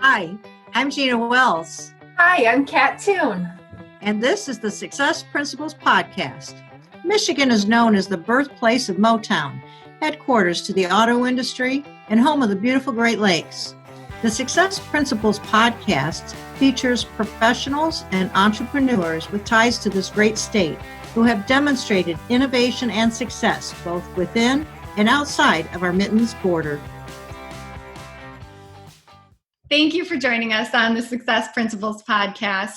Hi, I'm Gina Wells, Hi, I'm Kat Toon. and this is the Success Principles Podcast. Michigan is known as the birthplace of Motown, headquarters to the auto industry, and home of the beautiful Great Lakes. The Success Principles Podcast features professionals and entrepreneurs with ties to this great state who have demonstrated innovation and success both within and outside of our Mittens border. Thank you for joining us on the Success Principles Podcast.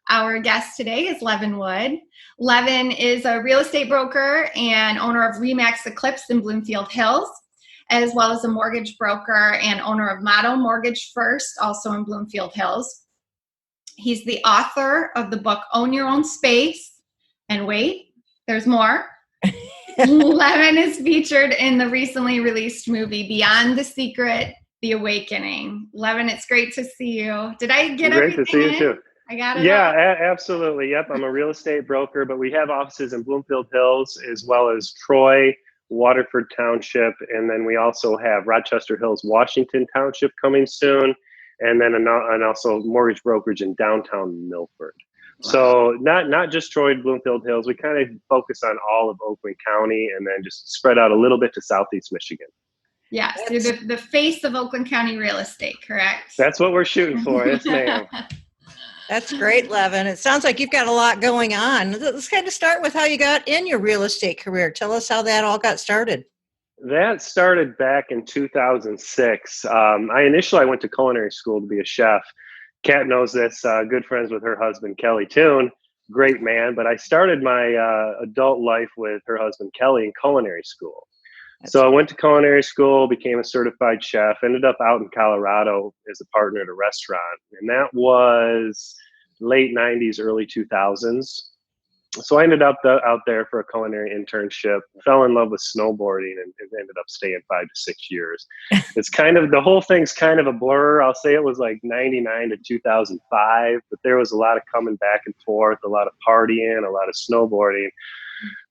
Our guest today is Levan Wood. Levan is a real estate broker and owner of RE/MAX Eclipse in Bloomfield Hills, as well as a mortgage broker and owner of Motto Mortgage First, also in Bloomfield Hills. He's the author of the book Own Your Own Space. And wait, there's more. Levan is featured in the recently released movie Beyond the Secret, The Awakening. Levan, it's great to see you. Did I get everything? Great to see you too. I got it. Yeah, absolutely. Yep, I'm a real estate broker, but we have offices in Bloomfield Hills as well as Troy, Waterford Township, and then we also have Rochester Hills, Washington Township coming soon, and then and also mortgage brokerage in downtown Milford. Wow. So not just Troy, Bloomfield Hills. We kind of focus on all of Oakland County, and then just spread out a little bit to Southeast Michigan. Yes, you're the face of Oakland County real estate, correct? That's what we're shooting for. Yes, ma'am. That's great, Levan. It sounds like you've got a lot going on. Let's kind of start with how you got in your real estate career. Tell us how that all got started. That started back in 2006. I went to culinary school to be a chef. Kat knows this, good friends with her husband, Kelly Toon, great man. But I started my adult life with her husband, Kelly, in culinary school. So I went to culinary school, became a certified chef, ended up out in Colorado as a partner at a restaurant. And that was late 90s, early 2000s. So I ended up out there for a culinary internship, fell in love with snowboarding, and ended up staying 5 to 6 years. It's kind of, the whole thing's kind of a blur. I'll say it was like 99 to 2005, but there was a lot of coming back and forth, a lot of partying, a lot of snowboarding.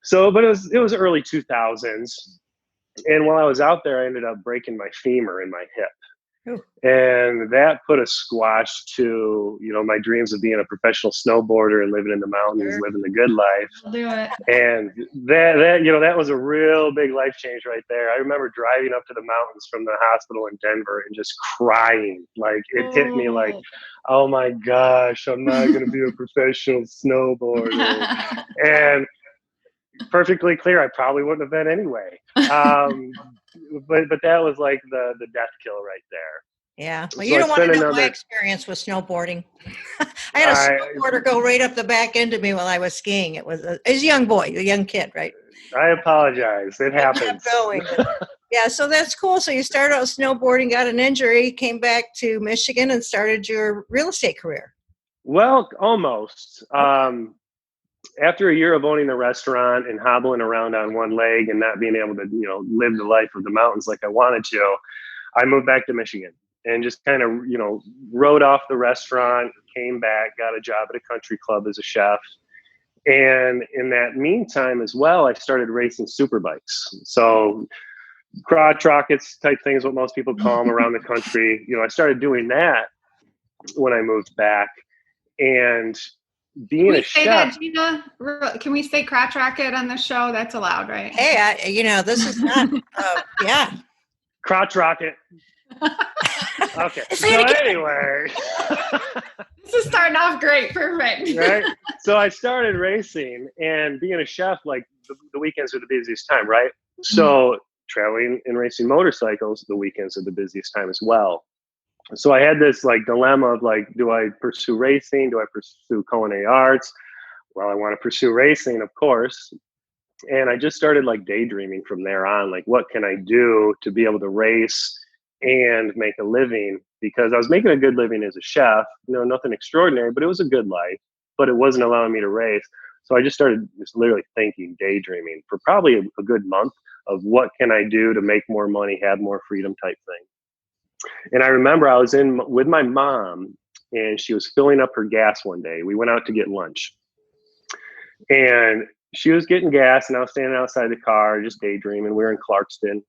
So, but it was early 2000s. And while I was out there, I ended up breaking my femur in my hip. Ooh. And that put a squash to, my dreams of being a professional snowboarder and living in the mountains, living the good life. I'll do it. And that was a real big life change right there. I remember driving up to the mountains from the hospital in Denver and just crying. Like it hit me like, oh my gosh, I'm not going to be a professional snowboarder. And perfectly clear, I probably wouldn't have been anyway. But that was like the death kill right there. Yeah. Well, you don't want to know my experience with snowboarding. I had a snowboarder go right up the back end of me while I was skiing. It was a young boy, a young kid, right? I apologize. It happens. Kept going. Yeah, so that's cool. So you started out snowboarding, got an injury, came back to Michigan, and started your real estate career. Well, almost. After a year of owning the restaurant and hobbling around on one leg and not being able to, live the life of the mountains like I wanted to, I moved back to Michigan and just kind of, rode off the restaurant, came back, got a job at a country club as a chef. And in that meantime as well, I started racing super bikes. So crotch rockets type things, what most people call them around the country. I started doing that when I moved back. And being a chef. That, Gina? Can we say crotch rocket on the show? That's allowed, right? Hey, this is not, yeah. Crotch rocket. Okay. So anyway. This is starting off great. Perfect. Right? So I started racing, and being a chef, like the weekends are the busiest time, right? So traveling and racing motorcycles, the weekends are the busiest time as well. So I had this dilemma of do I pursue racing? Do I pursue culinary arts? Well, I want to pursue racing, of course. And I just started daydreaming from there on, what can I do to be able to race and make a living? Because I was making a good living as a chef, nothing extraordinary, but it was a good life, but it wasn't allowing me to race. So I just started literally thinking, daydreaming for probably a good month of what can I do to make more money, have more freedom type thing. And I remember I was with my mom, and she was filling up her gas one day. We went out to get lunch, and she was getting gas, and I was standing outside the car just daydreaming. We were in Clarkston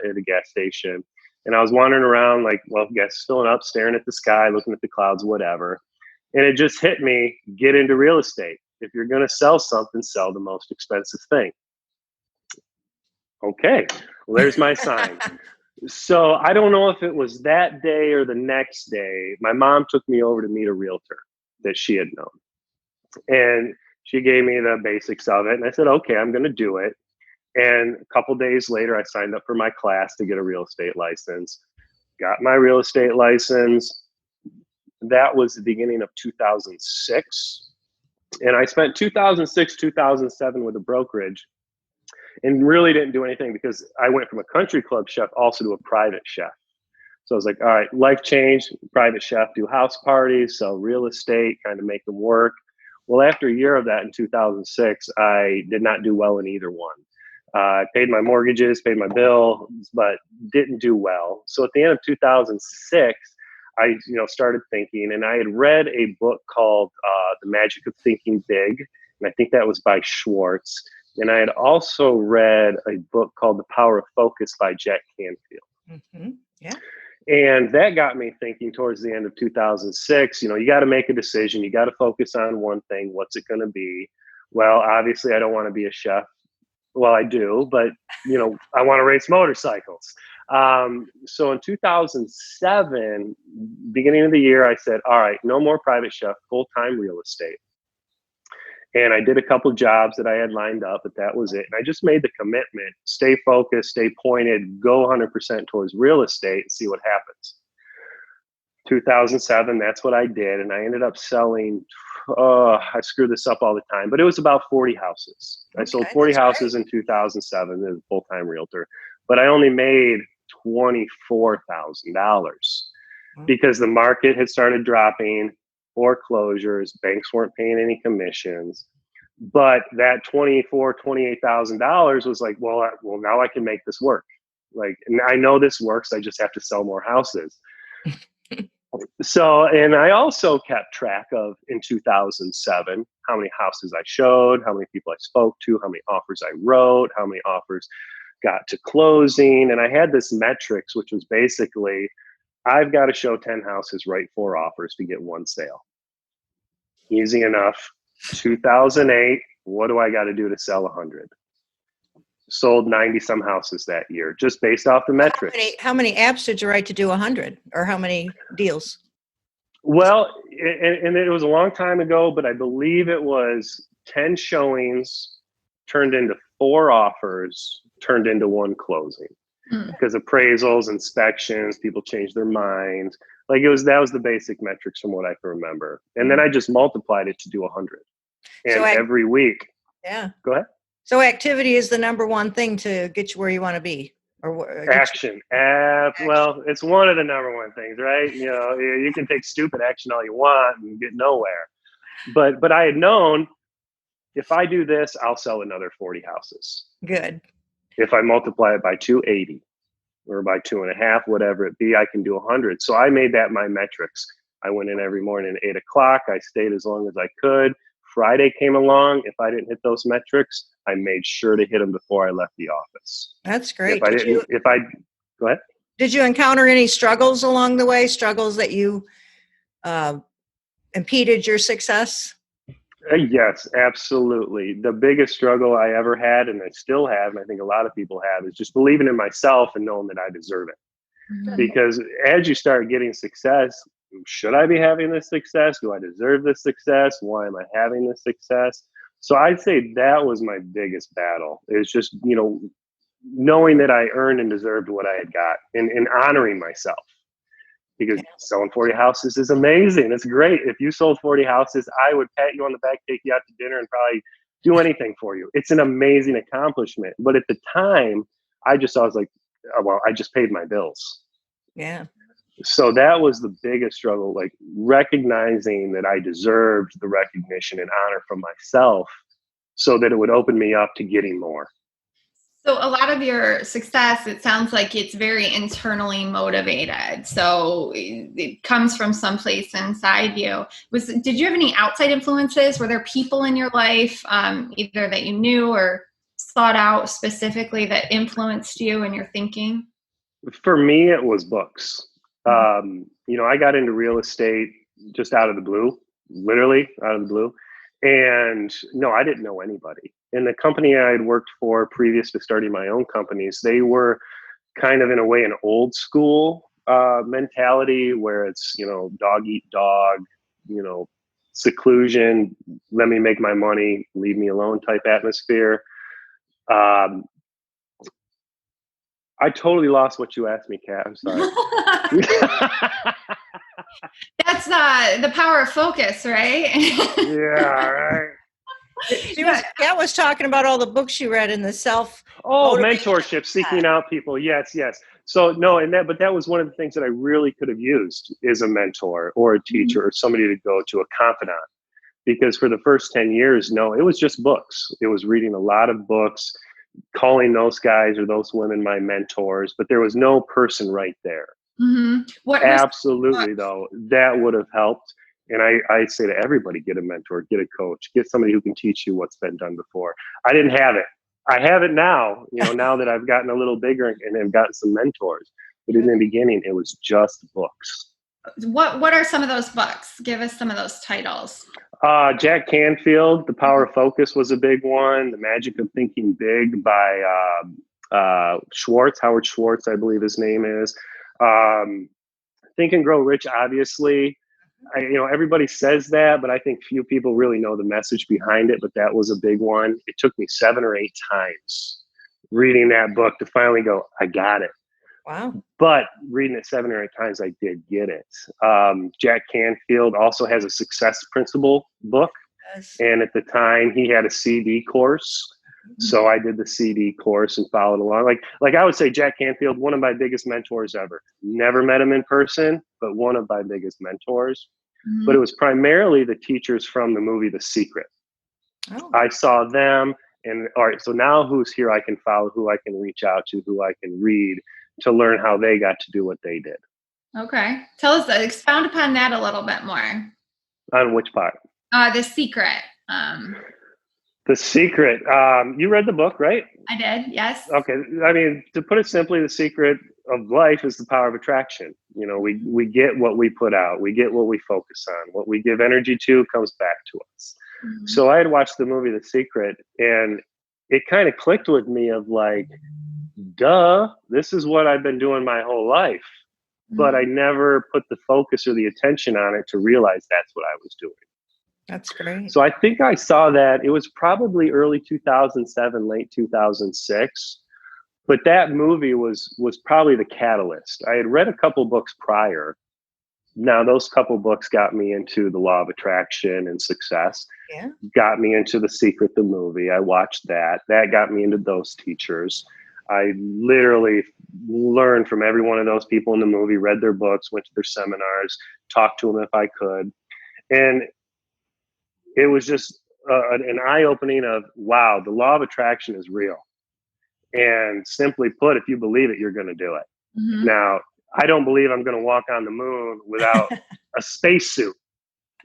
at a gas station, And I was wandering around like, well, guess filling up, staring at the sky, looking at the clouds, whatever. And it just hit me, get into real estate. If you're going to sell something, sell the most expensive thing. Okay, well, there's my sign. So I don't know if it was that day or the next day, my mom took me over to meet a realtor that she had known. And she gave me the basics of it. And I said, okay, I'm going to do it. And a couple days later, I signed up for my class to get a real estate license. Got my real estate license. That was the beginning of 2006. And I spent 2006, 2007 with a brokerage and really didn't do anything because I went from a country club chef also to a private chef. So I was like, all right, life changed, private chef, do house parties, sell real estate, kind of make them work. Well, after a year of that in 2006, I did not do well in either one. I paid my mortgages, paid my bill, but didn't do well. So at the end of 2006, I started thinking, and I had read a book called The Magic of Thinking Big, and I think that was by Schwartz. And I had also read a book called The Power of Focus by Jack Canfield. Mm-hmm. Yeah. And that got me thinking towards the end of 2006, you got to make a decision. You got to focus on one thing. What's it going to be? Well, obviously, I don't want to be a chef. Well, I do, but, I want to race motorcycles. So in 2007, beginning of the year, I said, all right, no more private chef, full-time real estate. And I did a couple jobs that I had lined up, but that was it. And I just made the commitment, stay focused, stay pointed, go 100% towards real estate and see what happens. 2007, that's what I did. And I ended up selling, I screw this up all the time, but it was about 40 houses. I sold 40 houses in 2007 as a full-time realtor, but I only made $24,000 because the market had started dropping, foreclosures, banks weren't paying any commissions. But that $28,000 was like, well, now I can make this work. Like, and I know this works. I just have to sell more houses. So, and I also kept track of in 2007, how many houses I showed, how many people I spoke to, how many offers I wrote, how many offers got to closing. And I had this metrics, which was basically, I've got to show 10 houses, write 4 offers to get 1 sale. Easy enough. 2008, what do I got to do to sell 100? Sold 90 some houses that year, just based off the metrics. How many apps did you write to do 100, or how many deals? Well, and it was a long time ago, but I believe it was 10 showings turned into 4 offers, turned into 1 closing. Because appraisals, inspections, people changed their minds. Like that was the basic metrics from what I can remember. And then I just multiplied it to do 100. And so every week. Yeah. Go ahead. So activity is the number one thing to get you where you want to be. Or action. Well, it's one of the number one things, right? You can take stupid action all you want and get nowhere. But I had known if I do this, I'll sell another 40 houses. Good. If I multiply it by 280 or by 2.5, whatever it be, I can do 100. So I made that my metrics. I went in every morning at 8 o'clock. I stayed as long as I could. Friday came along. If I didn't hit those metrics, I made sure to hit them before I left the office. That's great. Go ahead. Did you encounter any struggles along the way? Struggles that you impeded your success? Yes, absolutely. The biggest struggle I ever had, and I still have, and I think a lot of people have, is just believing in myself and knowing that I deserve it. Mm-hmm. Because as you start getting success, should I be having this success? Do I deserve this success? Why am I having this success? So I'd say that was my biggest battle. It's just, knowing that I earned and deserved what I had got and honoring myself. Because selling 40 houses is amazing. It's great. If you sold 40 houses, I would pat you on the back, take you out to dinner, and probably do anything for you. It's an amazing accomplishment. But at the time, I was like, well, I just paid my bills. Yeah. So that was the biggest struggle, like recognizing that I deserved the recognition and honor from myself so that it would open me up to getting more. So a lot of your success, it sounds like it's very internally motivated. So it comes from someplace inside you. Did you have any outside influences? Were there people in your life, either that you knew or sought out specifically, that influenced you in your thinking? For me, it was books. I got into real estate just out of the blue, literally out of the blue. And no, I didn't know anybody. And the company I had worked for previous to starting my own companies, they were kind of in a way an old school mentality where it's, dog eat dog, seclusion, let me make my money, leave me alone type atmosphere. I totally lost what you asked me, Kat. I'm sorry. That's the power of focus, right? Yeah, right. Kat was talking about all the books you read in the self. Mentorship, seeking out people. Yes. So no, but that was one of the things that I really could have used is a mentor or a teacher or somebody to go to, a confidant. Because for the first 10 years, no, it was just books. It was reading a lot of books, calling those guys or those women my mentors, but there was no person right there. Absolutely, though, that would have helped. And I say to everybody, get a mentor, get a coach, get somebody who can teach you what's been done before. I didn't have it. I have it now, now that I've gotten a little bigger and have gotten some mentors. But in the beginning, it was just books. What are some of those books? Give us some of those titles. Jack Canfield, The Power of Focus was a big one. The Magic of Thinking Big by Howard Schwartz, I believe his name is. Think and Grow Rich, obviously. Everybody says that, but I think few people really know the message behind it, but that was a big one. It took me 7 or 8 times reading that book to finally go, I got it. Wow. But reading it 7 or 8 times, I did get it. Jack Canfield also has a success principle book. Yes. And at the time he had a CD course. So I did the CD course and followed along. Like I would say Jack Canfield, one of my biggest mentors ever. Never met him in person, but one of my biggest mentors. But it was primarily the teachers from the movie The Secret. Oh. I saw them and all right, so now who's here I can follow, who I can reach out to, who I can read to learn how they got to do what they did. Okay. Tell us, expound upon that a little bit more. On which part? The Secret. The Secret. You read the book, right? I did, yes. Okay. I mean, to put it simply, the secret of life is the power of attraction. We get what we put out. We get what we focus on. What we give energy to comes back to us. Mm-hmm. So I had watched the movie The Secret, and it kind of clicked with me of like, duh, this is what I've been doing my whole life. Mm-hmm. But I never put the focus or the attention on it to realize that's what I was doing. That's great. So I think I saw that. It was probably early 2007, late 2006. But that movie was probably the catalyst. I had read a couple books prior. Now, those couple books got me into the law of attraction and success. Yeah. Got me into The Secret, the movie. I watched that. That got me into those teachers. I literally learned from every one of those people in the movie, read their books, went to their seminars, talked to them if I could. And it was just an eye-opening of, wow, the law of attraction is real. And simply put, if you believe it, you're going to do it. Mm-hmm. Now, I don't believe I'm going to walk on the moon without a spacesuit,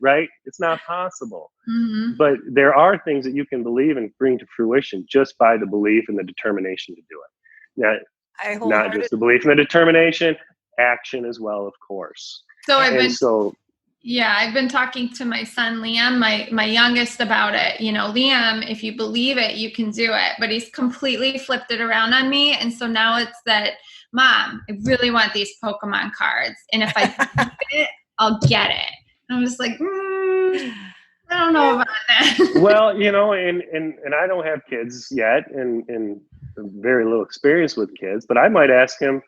right? It's not possible. Mm-hmm. But there are things that you can believe and bring to fruition just by the belief and the determination to do it. Now, not just the belief and the determination, action as well, of course. I've been talking to my son, Liam, my youngest, about it. Liam, if you believe it, you can do it. But he's completely flipped it around on me. And so now it's that, Mom, I really want these Pokemon cards. And if I get it, I'll get it. And I'm just like, I don't know about that. Well, and I don't have kids yet and very little experience with kids. But I might ask him,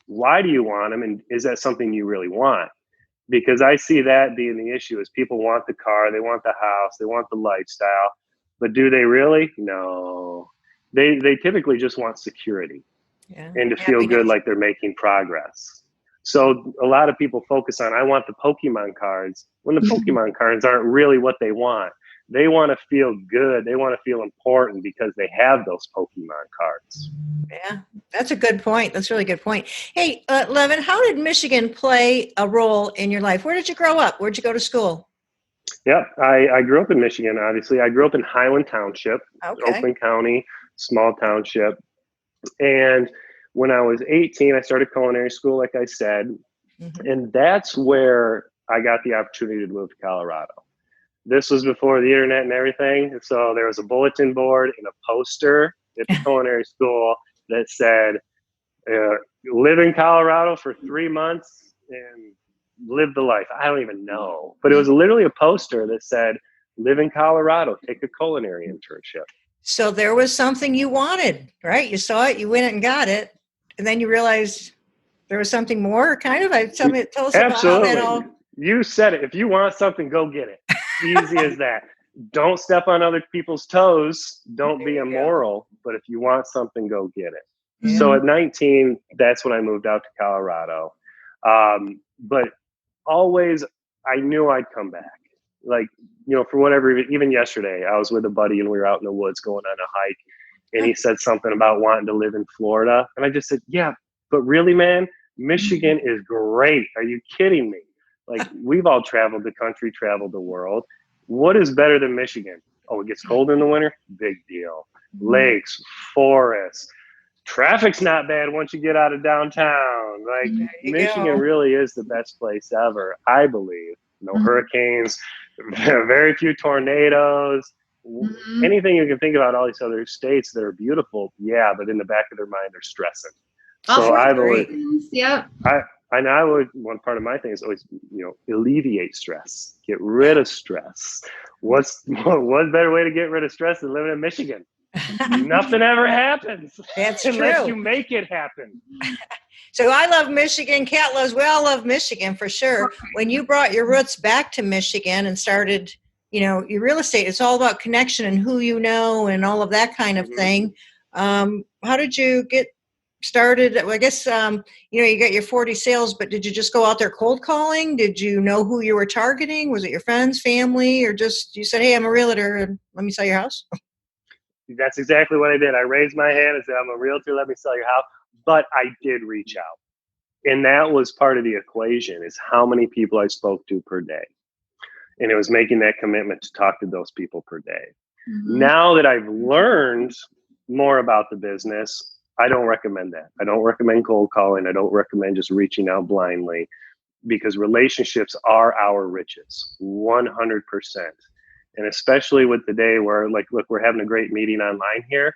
why do you want them? And is that something you really want? Because I see that being the issue is people want the car, they want the house, they want the lifestyle, but do they really? No. They typically just want security and to feel good like they're making progress. So a lot of people focus on, I want the Pokemon cards, when the Pokemon cards aren't really what they want. They want to feel good. They want to feel important because they have those Pokemon cards. Yeah, that's a good point. That's a really good point. Hey, Levan, how did Michigan play a role in your life? Where did you grow up? Where did you go to school? Yep, I grew up in Michigan, obviously. I grew up in Highland Township, Oakland County, small township. And When I was 18, I started culinary school, like I said, and that's where I got the opportunity to move to Colorado. This was before the internet and everything. So there was a bulletin board and a poster at the culinary school that said, live in Colorado for 3 months and live the life. I don't even know. But it was literally a poster that said, live in Colorado, take a culinary internship. So there was something you wanted, right? You saw it, you went and got it, and then you realized there was something more, kind of. Tell us about how that all... You said it. If you want something, go get it. Easy as that. Don't step on other people's toes. Don't be immoral. But if you want something, go get it. Yeah. So at 19, that's when I moved out to Colorado. But always, I knew I'd come back. Like, for whatever, even yesterday, I was with a buddy and we were out in the woods going on a hike. And he said something about wanting to live in Florida. And I just said, yeah, but really, man, Michigan is great. Are you kidding me? Like, we've all traveled the country, traveled the world. What is better than Michigan? Oh, it gets cold in the winter? Big deal. Lakes, forests. Traffic's not bad once you get out of downtown. Like, Michigan really is the best place ever, I believe. No hurricanes, very few tornadoes. Anything you can think about all these other states that are beautiful, yeah, but in the back of their mind, they're stressing. So I believe, I would, one part of my thing is always, alleviate stress, get rid of stress. What's one better way to get rid of stress than living in Michigan? Nothing ever happens. That's unless true. You make it happen. So I love Michigan. Kat loves, we all love Michigan for sure. When you brought your roots back to Michigan and started, your real estate, it's all about connection and who you know and all of that kind of thing. How did you get started? I guess, you got your 40 sales, but did you just go out there cold calling? Did you know who you were targeting? Was it your friends, family, or just you said, hey, I'm a realtor and let me sell your house? That's exactly what I did. I raised my hand and said, I'm a realtor, let me sell your house. But I did reach out. And that was part of the equation, is how many people I spoke to per day. And it was making that commitment to talk to those people per day. Now that I've learned more about the business, I don't recommend that. I don't recommend cold calling. I don't recommend just reaching out blindly, because relationships are our riches, 100%. And especially with the day where, like, look, we're having a great meeting online here.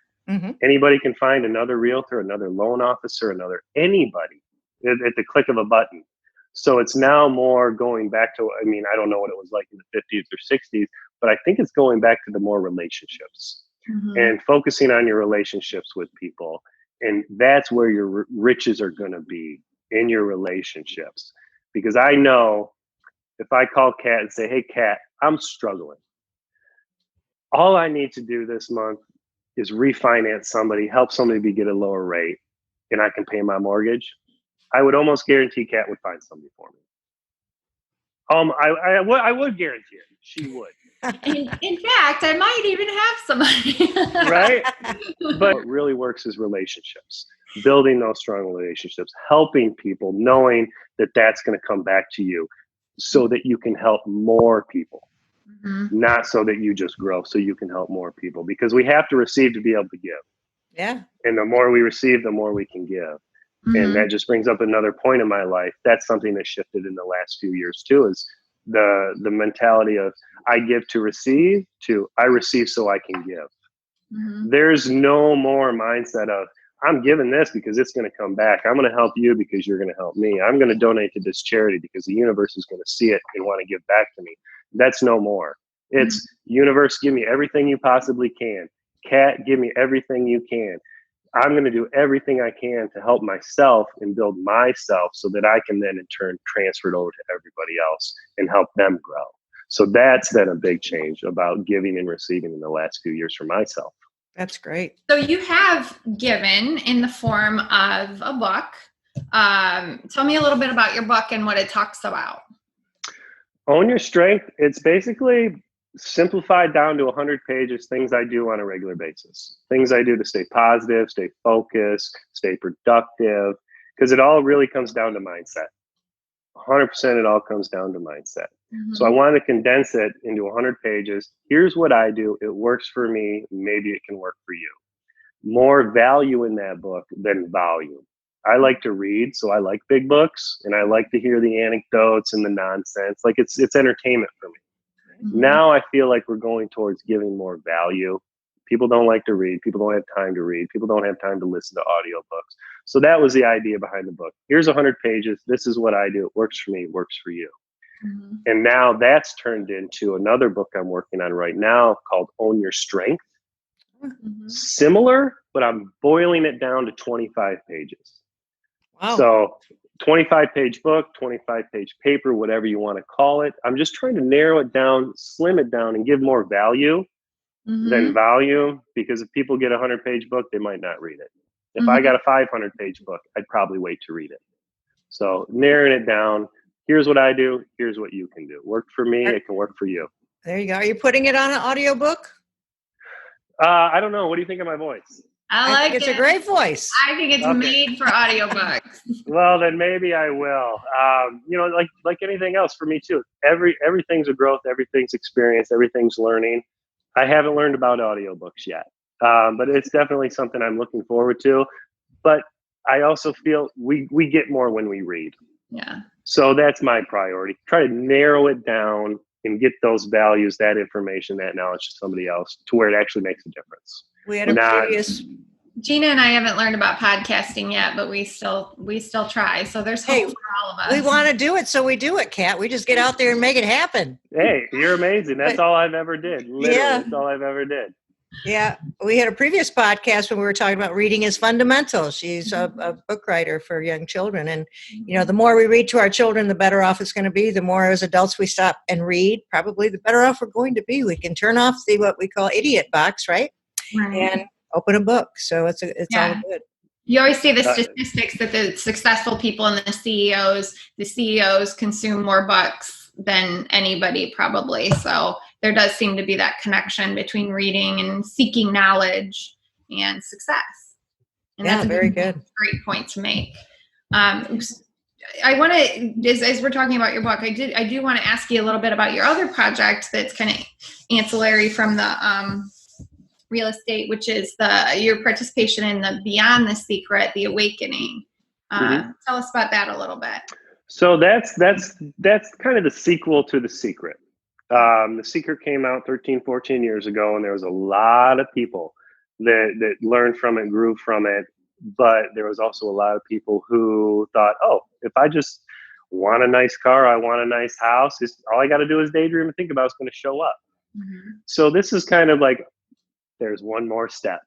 Anybody can find another realtor, another loan officer, anybody at the click of a button. So it's now more going back to, I don't know what it was like in the 50s or 60s, but I think it's going back to the more relationships and focusing on your relationships with people. And that's where your riches are going to be, in your relationships. Because I know if I call Kat and say, hey, Kat, I'm struggling. All I need to do this month is refinance somebody, help somebody get a lower rate, and I can pay my mortgage. I would almost guarantee Kat would find somebody for me. I would guarantee it. She would. In fact, I might even have somebody. Right? But what really works is relationships. Building those strong relationships, helping people, knowing that that's going to come back to you so that you can help more people. Not so that you just grow, so you can help more people, because we have to receive to be able to give. Yeah. And the more we receive, the more we can give. And that just brings up another point in my life. That's something that shifted in the last few years too, is the mentality of I give to receive to I receive so I can give. There's no more mindset of I'm giving this because it's going to come back. I'm going to help you because you're going to help me. I'm going to donate to this charity because the universe is going to see it and want to give back to me. That's no more. It's universe, give me everything you possibly can. Kat, give me everything you can. I'm going to do everything I can to help myself and build myself so that I can then in turn transfer it over to everybody else and help them grow. So that's been a big change about giving and receiving in the last few years for myself. That's great. So you have given in the form of a book. Tell me a little bit about your book and what it talks about. Own Your Strength. It's basically simplified down to 100 pages, things I do on a regular basis, things I do to stay positive, stay focused, stay productive, because it all really comes down to mindset. 100% it all comes down to mindset. So I wanted to condense it into 100 pages. Here's what I do. It works for me. Maybe it can work for you. More value in that book than volume. I like to read, so I like big books, and I like to hear the anecdotes and the nonsense. Like it's entertainment for me. Mhm. Now I feel like we're going towards giving more value. People don't like to read. People don't have time to read. People don't have time to listen to audiobooks. So that was the idea behind the book. Here's 100 pages. This is what I do. It works for me. It works for you. Mhm. And now that's turned into another book I'm working on right now called Own Your Strength. Mhm. Similar, but I'm boiling it down to 25 pages. Wow. So 25-page book, 25-page paper, whatever you want to call it. I'm just trying to narrow it down, slim it down, and give more value than Mhm. volume, because if people get a 100-page book, they might not read it. If I Mhm. got a 500-page book, I'd probably wait to read it. So narrowing it down, here's what I do, here's what you can do. Worked for me, it can work for you. There you go. Are you putting it on an audiobook? I don't know. What do you think of my voice? I I think like it's a it. great voice. I think it's Okay. made for audiobooks. Well, then maybe I will. Like anything else for me too. Everything's a growth, everything's experience, everything's learning. I haven't learned about audiobooks yet, but it's definitely something I'm looking forward to. But I also feel we get more when we read. Yeah. So that's my priority. Try to narrow it down and get those values, that information, that knowledge to somebody else to where it actually makes a difference. We had a Not, previous. Gina and I haven't learned about podcasting yet, but we still try. So there's hope Hey, for all of us. We want to do it, so we do it, Kat. We just get out there and make it happen. hey, you're amazing. That's But- all I've ever did. Literally, Yeah. that's all I've ever did. Yeah, we had a previous podcast when we were talking about reading is fundamental. She's a book writer for young children. And, the more we read to our children, the better off it's going to be. The more as adults we stop and read, probably the better off we're going to be. We can turn off the what we call idiot box, right? Right. And open a book. So it's all good. You always see the statistics that the successful people and the CEOs consume more books than anybody probably. So there does seem to be that connection between reading and seeking knowledge and success. And Yeah, that's a very good. great point to make. I want to, as we're talking about your book, I do want to ask you a little bit about your other project that's kind of ancillary from the real estate, which is your participation in the Beyond the Secret, the Awakening. Tell us about that a little bit. So that's kind of the sequel to The Secret. The Secret came out 13, 14 years ago, and there was a lot of people that learned from it, grew from it. But there was also a lot of people who thought, oh, if I just want a nice car, I want a nice house, all I got to do is daydream and think about it's going to show up. Mm-hmm. So this is kind of like, there's one more step.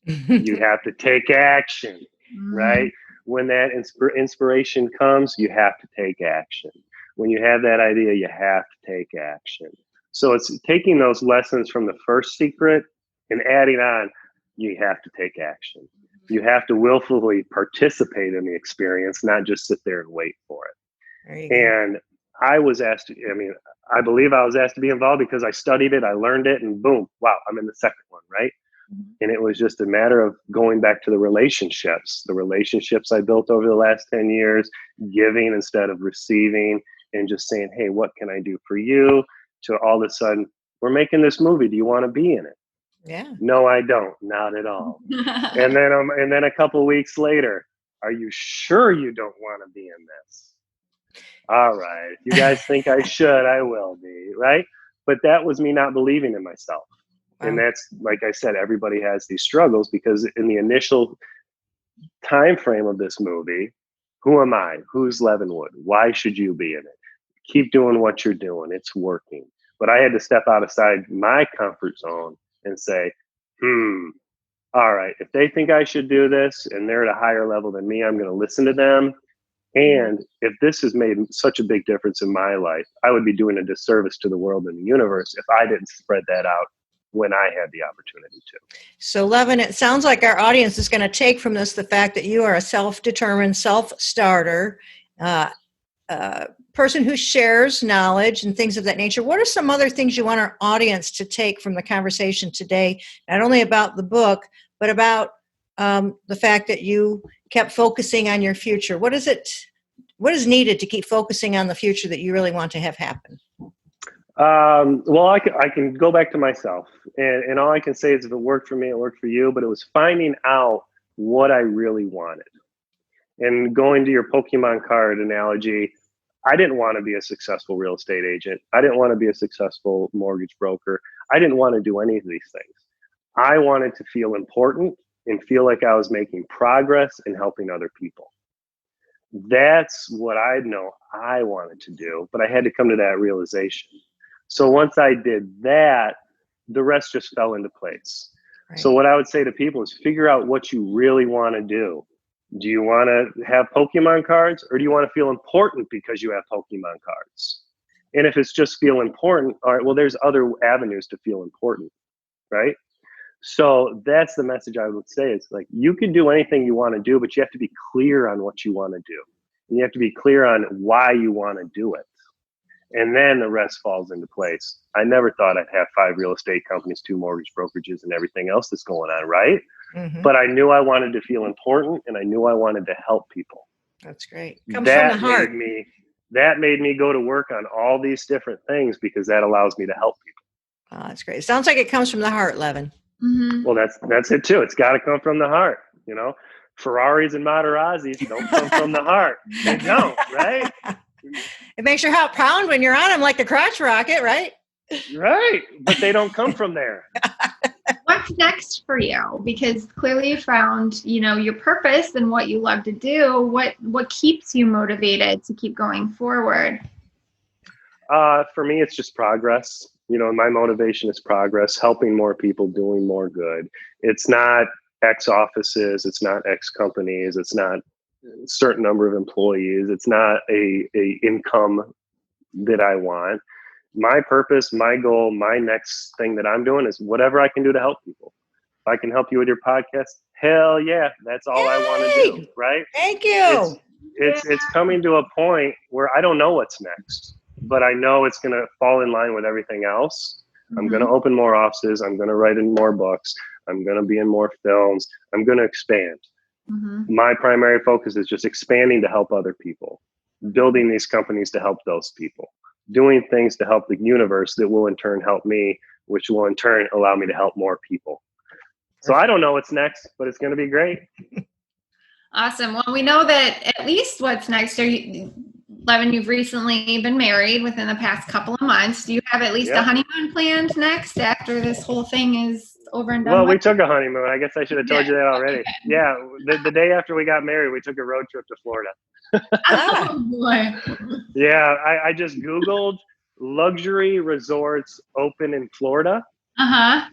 You have to take action, right? When that inspiration comes, you have to take action. When you have that idea, you have to take action. So it's taking those lessons from the first secret and adding on, you have to take action. You have to willfully participate in the experience, not just sit there and wait for it. There you go. And I was asked, I believe I was asked to be involved because I studied it, I learned it, and boom, wow, I'm in the second one, right? And it was just a matter of going back to the relationships I built over the last 10 years, giving instead of receiving, and just saying, hey, what can I do for you? To all of a sudden, we're making this movie. Do you want to be in it? Yeah. No, I don't. Not at all. And then a couple of weeks later, are you sure you don't want to be in this? All right. If you guys think I should, I will be, right? But that was me not believing in myself. Wow. And that's, like I said, everybody has these struggles because in the initial time frame of this movie, who am I? Who's Levan Wood? Why should you be in it? Keep doing what you're doing. It's working. But I had to step outside my comfort zone and say, all right, if they think I should do this and they're at a higher level than me, I'm going to listen to them. And if this has made such a big difference in my life, I would be doing a disservice to the world and the universe if I didn't spread that out when I had the opportunity to. So, Levan, it sounds like our audience is going to take from this the fact that you are a self-determined self-starter, person who shares knowledge and things of that nature. What are some other things you want our audience to take from the conversation today, not only about the book, but about the fact that you kept focusing on your future? What is needed to keep focusing on the future that you really want to have happen? Well, I can go back to myself, and all I can say is if it worked for me, it worked for you, but it was finding out what I really wanted. And going to your Pokemon card analogy, I didn't want to be a successful real estate agent. I didn't want to be a successful mortgage broker. I didn't want to do any of these things. I wanted to feel important and feel like I was making progress and helping other people. That's what I know I wanted to do, but I had to come to that realization. So once I did that, the rest just fell into place. Right. So what I would say to people is figure out what you really want to do. Do you want to have Pokemon cards, or do you want to feel important because you have Pokemon cards? And if it's just feel important, all right, well, there's other avenues to feel important, right? So that's the message I would say. It's like, you can do anything you want to do, but you have to be clear on what you want to do. And you have to be clear on why you want to do it. And then the rest falls into place. I never thought I'd have 5 real estate companies, 2 mortgage brokerages, and everything else that's going on, right? Mm-hmm. But I knew I wanted to feel important, and I knew I wanted to help people. That's great. Comes from the heart. That made me go to work on all these different things, because that allows me to help people. Oh, that's great. Sounds like it comes from the heart, Levan. Mm-hmm. Well, that's it too. It's got to come from the heart. You know, Ferraris and Maseratis don't come from the heart. They don't, right? It makes your heart pound when you're on them, like the crotch rocket, right? Right, but they don't come from there. What's next for you? Because clearly you found, your purpose and what you love to do. What keeps you motivated to keep going forward? For me, it's just progress. My motivation is progress, helping more people, doing more good. It's not X offices, it's not X companies, it's not a certain number of employees, it's not a income that I want. My purpose, my goal, my next thing that I'm doing is whatever I can do to help people. If I can help you with your podcast, hell yeah, that's all I want to do, right? Thank you. It's coming to a point where I don't know what's next, but I know it's going to fall in line with everything else. Mm-hmm. I'm going to open more offices. I'm going to write in more books. I'm going to be in more films. I'm going to expand. Mm-hmm. My primary focus is just expanding to help other people, building these companies to help those people, doing things to help the universe that will in turn help me, which will in turn allow me to help more people. So I don't know what's next, but it's going to be great. Awesome. Well, we know that at least what's next. Levan, you've recently been married within the past couple of months. Do you have at least a honeymoon planned next after this whole thing is over and done Well, with? we took a honeymoon. I guess I should have told you that already. Yeah. The day after we got married, we took a road trip to Florida. Oh, boy. Yeah. I just Googled luxury resorts open in Florida. Uh-huh.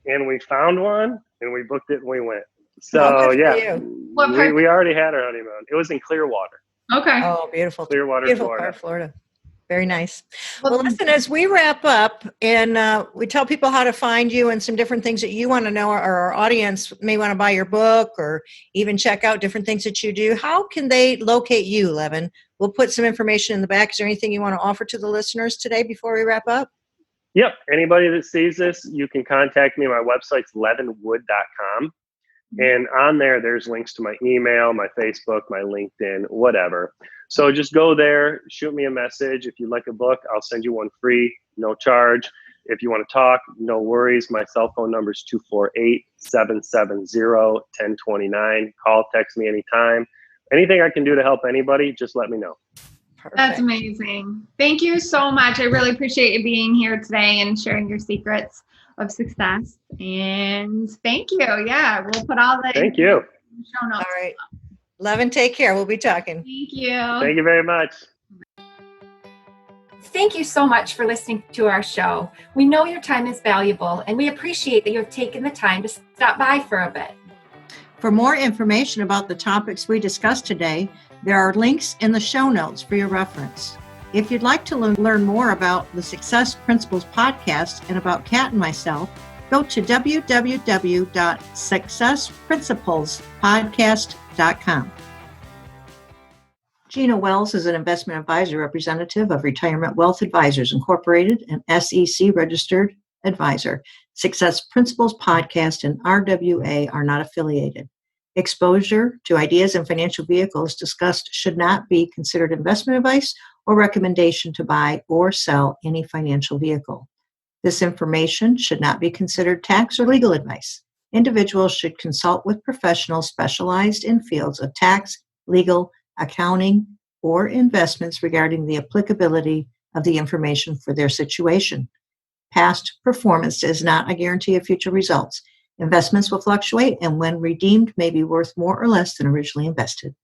And we found one, and we booked it, and we went. So, yeah. We already had our honeymoon. It was in Clearwater. Okay. Oh, beautiful. Clearwater, beautiful Florida. Part of Florida. Very nice. Well, listen, as we wrap up and we tell people how to find you and some different things that you want to know, or our audience may want to buy your book or even check out different things that you do, how can they locate you, Levan? We'll put some information in the back. Is there anything you want to offer to the listeners today before we wrap up? Yep. Anybody that sees this, you can contact me. My website's levanwood.com. And on there, there's links to my email, my Facebook, my LinkedIn, whatever. So just go there, shoot me a message. If you'd like a book, I'll send you one free, no charge. If you want to talk, no worries. My cell phone number is 248-770-1029. Call, text me anytime. Anything I can do to help anybody, just let me know. Perfect. That's amazing. Thank you so much. I really appreciate you being here today and sharing your secrets of success. And thank you. Yeah, we'll put all the Thank you. Show notes. All right. Levan, take care. We'll be talking. Thank you. Thank you very much. Thank you so much for listening to our show. We know your time is valuable, and we appreciate that you have taken the time to stop by for a bit. For more information about the topics we discussed today, there are links in the show notes for your reference. If you'd like to learn more about the Success Principles podcast and about Kat and myself, go to www.successprinciplespodcast.com. Gina Wells is an investment advisor representative of Retirement Wealth Advisors Incorporated, an SEC registered advisor. Success Principles podcast and RWA are not affiliated. Exposure to ideas and financial vehicles discussed should not be considered investment advice or recommendation to buy or sell any financial vehicle. This information should not be considered tax or legal advice. Individuals should consult with professionals specialized in fields of tax, legal, accounting, or investments regarding the applicability of the information for their situation. Past performance is not a guarantee of future results. Investments will fluctuate and when redeemed may be worth more or less than originally invested.